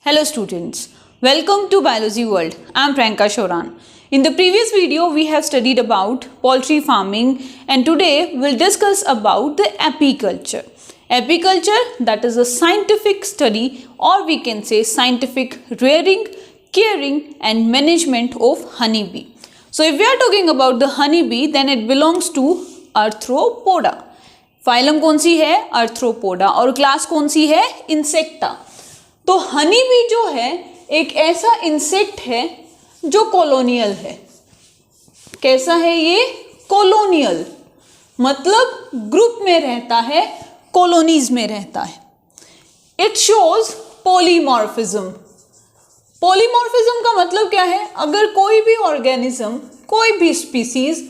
Hello students, welcome to Biology World. I am Priyanka Shoran. In the previous video we have studied about poultry farming and today we'll discuss about the apiculture. Apiculture, that is a scientific study or we can say scientific rearing, caring and management of honeybee. So if we are talking about the honeybee then it belongs to Arthropoda. Phylum कौन सी है? Arthropoda. और class कौन सी है? Insecta. तो honey bee जो है एक ऐसा इंसेक्ट है जो कॉलोनियल है. कैसा है ये? कॉलोनियल, मतलब ग्रुप में रहता है, कॉलोनीज में रहता है. It shows polymorphism. पॉलीमॉर्फिज्म का मतलब क्या है? अगर कोई भी ऑर्गेनिज्म, कोई भी स्पीसीज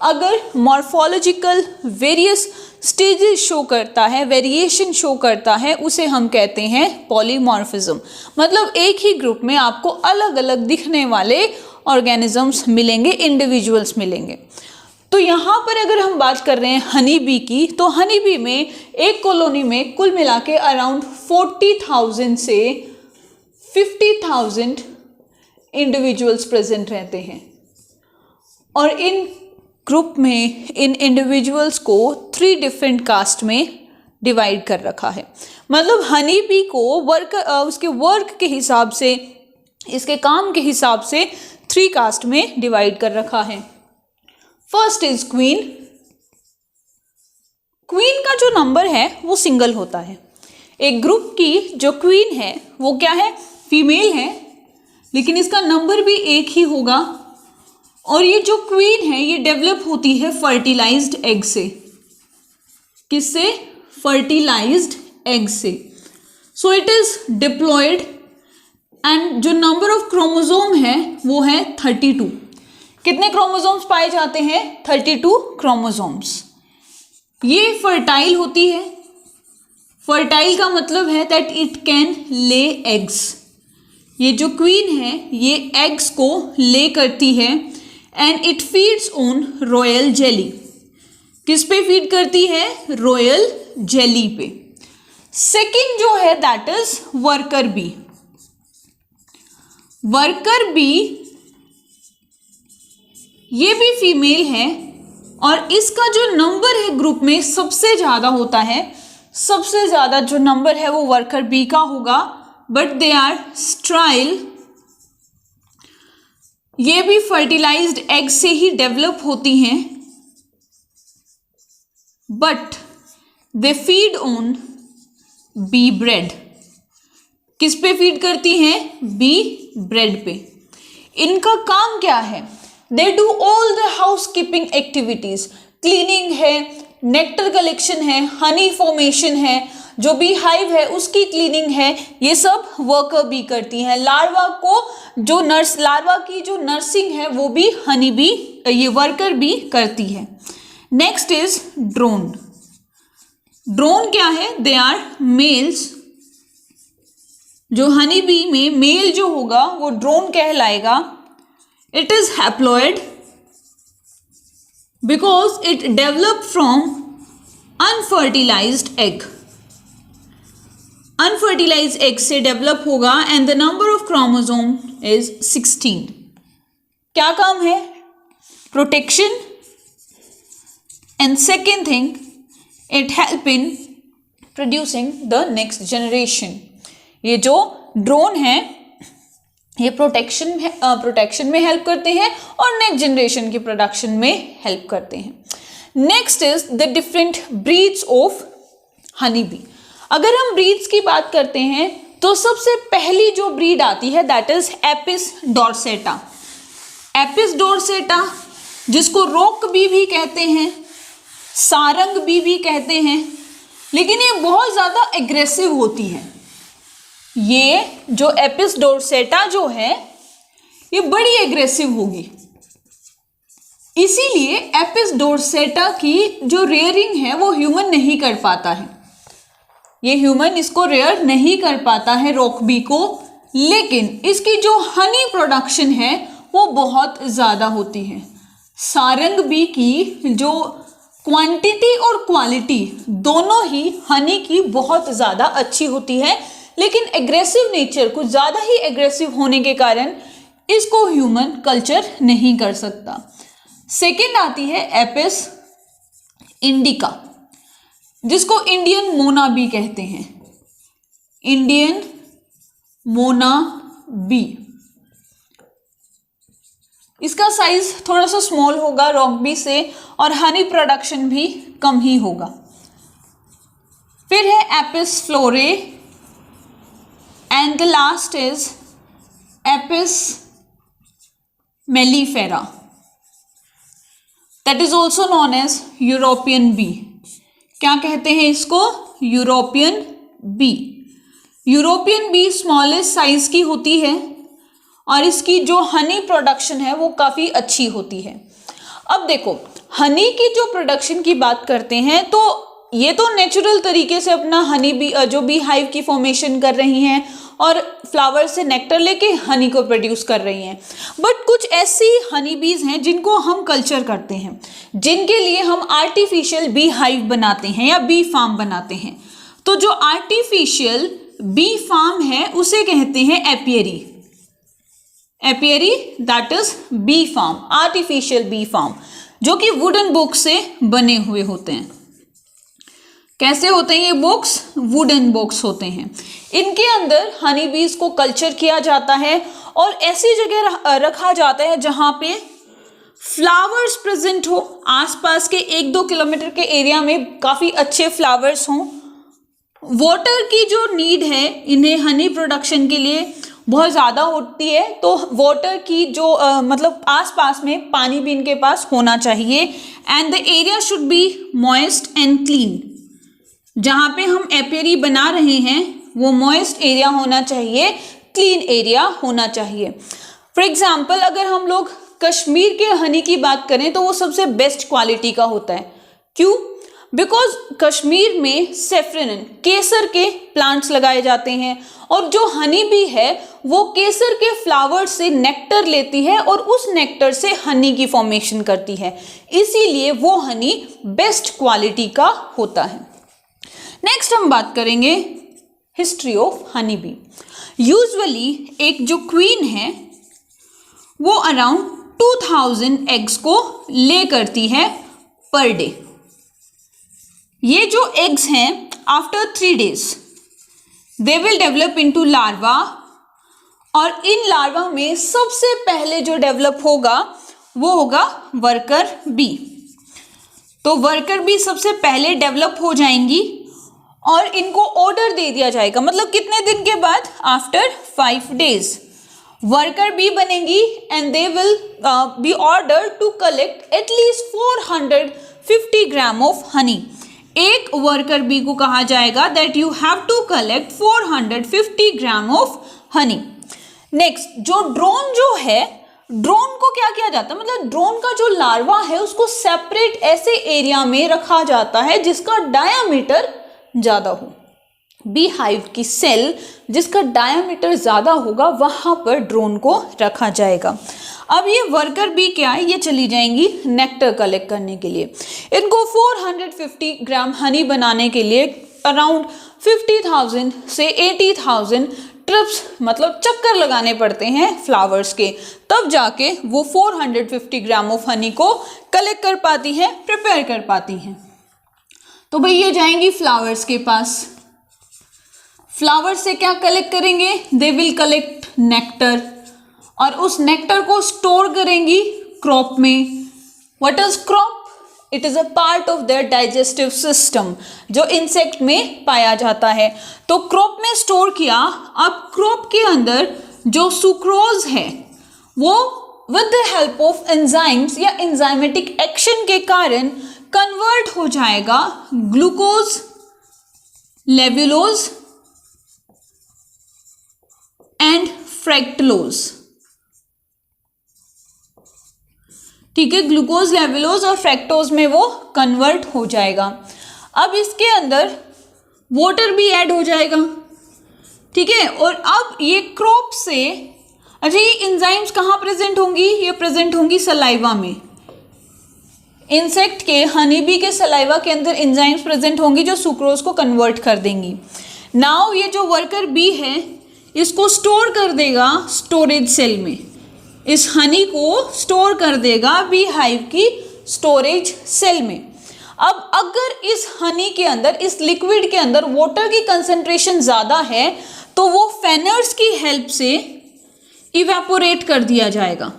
अगर मॉर्फोलॉजिकल वेरियस स्टेजेस शो करता है, वेरिएशन शो करता है, उसे हम कहते हैं पॉलीमॉर्फिज्म. मतलब एक ही ग्रुप में आपको अलग अलग दिखने वाले ऑर्गेनिजम्स मिलेंगे, इंडिविजुअल्स मिलेंगे. तो यहाँ पर अगर हम बात कर रहे हैं हनी बी की, तो हनी बी में एक कॉलोनी में कुल मिला के अराउंड 40,000 से 50,000 इंडिविजुअल्स प्रेजेंट रहते हैं. और इन ग्रुप में इन इंडिविजुअल्स को 3 डिफरेंट कास्ट में डिवाइड कर रखा है. मतलब हनी बी को उसके वर्क के हिसाब से, इसके काम के हिसाब से 3 कास्ट में डिवाइड कर रखा है. First is queen. क्वीन का जो नंबर है वो सिंगल होता है. एक ग्रुप की जो क्वीन है वो क्या है? फीमेल है, लेकिन इसका नंबर भी एक ही होगा. और ये जो क्वीन है ये डेवलप होती है फर्टिलाइज्ड एग से. किससे? फर्टिलाइज्ड एग से. So it is diploid and जो नंबर ऑफ क्रोमोसोम है वो है 32. कितने क्रोमोसोम्स पाए जाते हैं? 32 क्रोमोसोम्स. ये फर्टाइल होती है. फर्टाइल का मतलब है that it can lay eggs. ये जो क्वीन है ये एग्स को ले करती है and it feeds on royal jelly. किस पे फीड करती है? रॉयल जेली पे. सेकेंड जो है that is worker bee. Worker bee ये भी फीमेल है और इसका जो नंबर है ग्रुप में सबसे ज्यादा होता है. सबसे ज्यादा जो नंबर है वो वर्कर बी का होगा. But they are sterile. ये भी फर्टिलाइज्ड एग से ही डेवलप होती हैं, but they feed on bee bread. किस पे फीड करती हैं? बी ब्रेड पे. इनका काम क्या है? They do all the house keeping activities. Cleaning है, नेक्टर कलेक्शन है, हनी फॉर्मेशन है, जो बी हाइव है उसकी क्लीनिंग है, ये सब वर्कर बी करती हैं. लार्वा को जो लार्वा की जो नर्सिंग है वो भी हनी बी, ये वर्कर बी करती है. Next is drone. ड्रोन क्या है? They are males. जो हनी बी में मेल जो होगा वो ड्रोन कहलाएगा. It is haploid because it develop from unfertilised egg. Unfertilised egg से डेवलप होगा and the number of chromosome is 16. क्या काम है? Protection. And second thing, it help in producing the next generation. ये जो ड्रोन है ये प्रोटेक्शन में हेल्प करते हैं और नेक्स्ट जनरेशन की प्रोडक्शन में हेल्प करते हैं. Next is the different breeds of honey bee. अगर हम ब्रीड्स की बात करते हैं तो सबसे पहली जो ब्रीड आती है दैट इज एपिस डॉर्सेटा. एपिस डॉर्सेटा जिसको रोक बी भी कहते हैं, सारंग बी भी कहते हैं, लेकिन ये बहुत ज़्यादा एग्रेसिव होती है. ये जो एपिस डॉर्सेटा जो है ये बड़ी एग्रेसिव होगी. इसीलिए एपिस डॉर्सेटा की जो रेयरिंग है वो ह्यूमन नहीं कर पाता है. ये ह्यूमन इसको रेयर नहीं कर पाता है रॉक बी को, लेकिन इसकी जो हनी प्रोडक्शन है वो बहुत ज़्यादा होती है. सारंग बी की जो क्वांटिटी और क्वालिटी दोनों ही हनी की बहुत ज़्यादा अच्छी होती है, लेकिन एग्रेसिव नेचर, कुछ ज़्यादा ही एग्रेसिव होने के कारण इसको ह्यूमन कल्चर नहीं कर सकता। सेकेंड आती है एपिस इंडिका, जिसको इंडियन मोना बी कहते हैं, इंडियन मोना बी। इसका साइज थोड़ा सा स्मॉल होगा रॉक बी से और हनी प्रोडक्शन भी कम ही होगा। फिर है Apis florea and the last is Apis mellifera, that is also known as European bee. क्या कहते हैं इसको? European bee. European bee smallest size की होती है और इसकी जो हनी प्रोडक्शन है वो काफ़ी अच्छी होती है। अब देखो, हनी की जो प्रोडक्शन की बात करते हैं तो ये तो नेचुरल तरीके से अपना हनी बी जो बी हाइव की फॉर्मेशन कर रही हैं और फ्लावर से नेक्टर लेके हनी को प्रोड्यूस कर रही हैं। बट कुछ ऐसी हनी बीज हैं जिनको हम कल्चर करते हैं, जिनके लिए हम आर्टिफिशियल बी हाइव बनाते हैं या बी फार्म बनाते हैं। तो जो आर्टिफिशियल बी फार्म है उसे कहते हैं apiary. Apiary that is bee farm, artificial bee farm, जो कि वुडन बुक से बने हुए होते हैं। कैसे होते हैं ये बुक्स? वुडन बुक्स होते हैं। इनके अंदर हनी बीज को कल्चर किया जाता है और ऐसी जगह रखा जाता है जहाँ पे फ्लावर्स प्रेजेंट हो, आसपास के 1-2 किलोमीटर के एरिया में काफ़ी अच्छे फ्लावर्स हों। वाटर की जो नीड है इन्हें हनी प्रोडक्शन के लिए बहुत ज़्यादा होती है, तो वाटर की जो मतलब आसपास में पानी भी इनके पास होना चाहिए। And the area should be moist and clean. जहाँ पे हम एपियरी बना रहे हैं वो मॉइस्ट एरिया होना चाहिए, क्लीन एरिया होना चाहिए। फॉर एग्जाम्पल अगर हम लोग कश्मीर के हनी की बात करें तो वो सबसे बेस्ट क्वालिटी का होता है। क्यों? बिकॉज कश्मीर में सेफ्रन, केसर के प्लांट्स लगाए जाते हैं और जो हनी बी है वो केसर के फ्लावर से नेक्टर लेती है और उस नेक्टर से हनी की फॉर्मेशन करती है, इसीलिए वो हनी बेस्ट क्वालिटी का होता है। नेक्स्ट हम बात करेंगे history of honey bee. Usually एक जो क्वीन है वो अराउंड 2000 एग्स को ले करती है पर डे। ये जो एग्स हैं after 3 days they will develop into larva और इन लार्वा में सबसे पहले जो डेवलप होगा वो होगा वर्कर बी। तो वर्कर बी सबसे पहले डेवलप हो जाएंगी और इनको ऑर्डर दे दिया जाएगा, मतलब कितने दिन के बाद? आफ्टर 5 days वर्कर बी बनेगी and they will be order to collect at least 450 gram of honey. एक वर्कर बी को कहा जाएगा that you have to collect 450 gram of honey. Next जो ड्रोन जो है, ड्रोन को क्या किया जाता है, मतलब ड्रोन का जो लार्वा है उसको सेपरेट ऐसे एरिया में रखा जाता है जिसका डायामीटर ज़्यादा हो। बी हाइव की सेल जिसका डायामीटर ज़्यादा होगा वहाँ पर ड्रोन को रखा जाएगा। अब ये वर्कर बी क्या है, ये चली जाएंगी नेक्टर कलेक्ट करने के लिए। इनको 450 ग्राम हनी बनाने के लिए अराउंड 50,000 से 80,000 ट्रिप्स मतलब चक्कर लगाने पड़ते हैं फ्लावर्स के, तब जाके वो 450 ग्राम ऑफ हनी को कलेक्ट कर पाती हैं, प्रिपेयर कर पाती हैं। तो भाई ये जाएंगी फ्लावर्स के पास। फ्लावर से क्या कलेक्ट करेंगे? दे विल कलेक्ट नेक्टर और उस नेक्टर को स्टोर करेंगी क्रॉप में। What is crop? It is a part of their digestive system जो इंसेक्ट में पाया जाता है। तो क्रॉप में स्टोर किया। अब क्रॉप के अंदर जो सुक्रोज है वो with the help of enzymes या एंजाइमेटिक एक्शन के कारण कन्वर्ट हो जाएगा ग्लूकोज, लेवुलोज एंड फ्रैक्टलोज। ठीक है, ग्लूकोज, लेवुलोज और फ्रैक्टोज में वो कन्वर्ट हो जाएगा। अब इसके अंदर वाटर भी ऐड हो जाएगा। ठीक है, और अब ये क्रॉप से, अच्छा ये एंजाइम्स कहाँ प्रेजेंट होंगी? ये प्रेजेंट होंगी सलाइवा में। इंसेक्ट के हनी बी के सलाइवा के अंदर एंजाइम्स प्रेजेंट होंगी जो सुक्रोज को कन्वर्ट कर देंगी। नाउ ये जो वर्कर बी है इसको स्टोर कर देगा स्टोरेज सेल में, इस हनी को स्टोर कर देगा बी हाइव की स्टोरेज सेल में। अब अगर इस हनी के अंदर, इस लिक्विड के अंदर वाटर की कंसंट्रेशन ज़्यादा है तो वो फैनर्स की हेल्प से इवेपोरेट कर दिया जाएगा।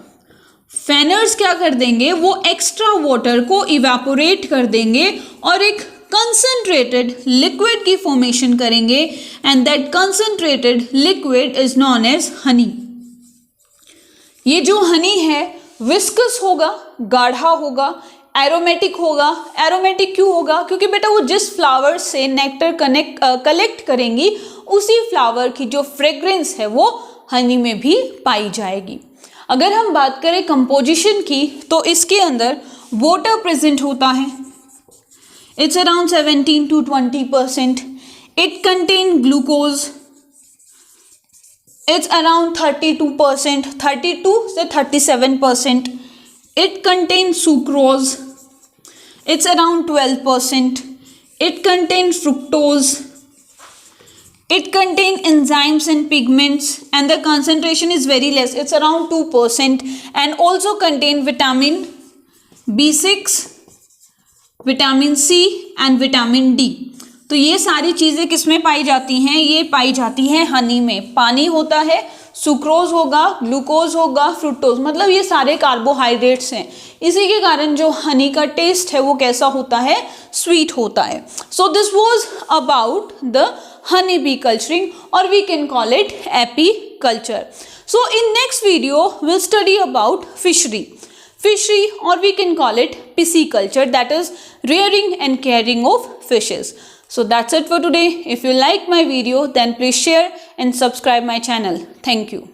फैनर्स क्या कर देंगे, वो एक्स्ट्रा वाटर को इवेपोरेट कर देंगे और एक कंसंट्रेटेड लिक्विड की फॉर्मेशन करेंगे and that concentrated liquid is known as honey. ये जो हनी है विस्कस होगा, गाढ़ा होगा, एरोमेटिक होगा। एरोमेटिक क्यों होगा, क्योंकि बेटा वो जिस फ्लावर से नेक्टर कलेक्ट करेंगी उसी फ्लावर की जो फ्रेग्रेंस है वो हनी में भी पाई जाएगी। अगर हम बात करें कंपोजिशन की तो इसके अंदर वाटर प्रेजेंट होता है, it's around 17 to 20%। It contain glucose, it's around 32%, 32 से 37%। It contain sucrose, it's around 12%। It contain fructose, it contain enzymes and pigments and the concentration is very less, it's around 2%, and also contain vitamin B6, vitamin C and vitamin D। तो ये सारी चीज़ें किस में पाई जाती हैं, ये पाई जाती हैं हनी में। पानी होता है, सुक्रोज होगा, ग्लूकोज होगा, फ्रुक्टोज, मतलब ये सारे कार्बोहाइड्रेट्स हैं। इसी के कारण जो हनी का टेस्ट है वो कैसा होता है, स्वीट होता है। So this was about the honey bee culturing, or we can call it apiculture. So in next video we'll study about fishery, or we can call it pisciculture, that is rearing and caring of fishes. So that's it for today. If you like my video then please share and subscribe my channel. Thank you.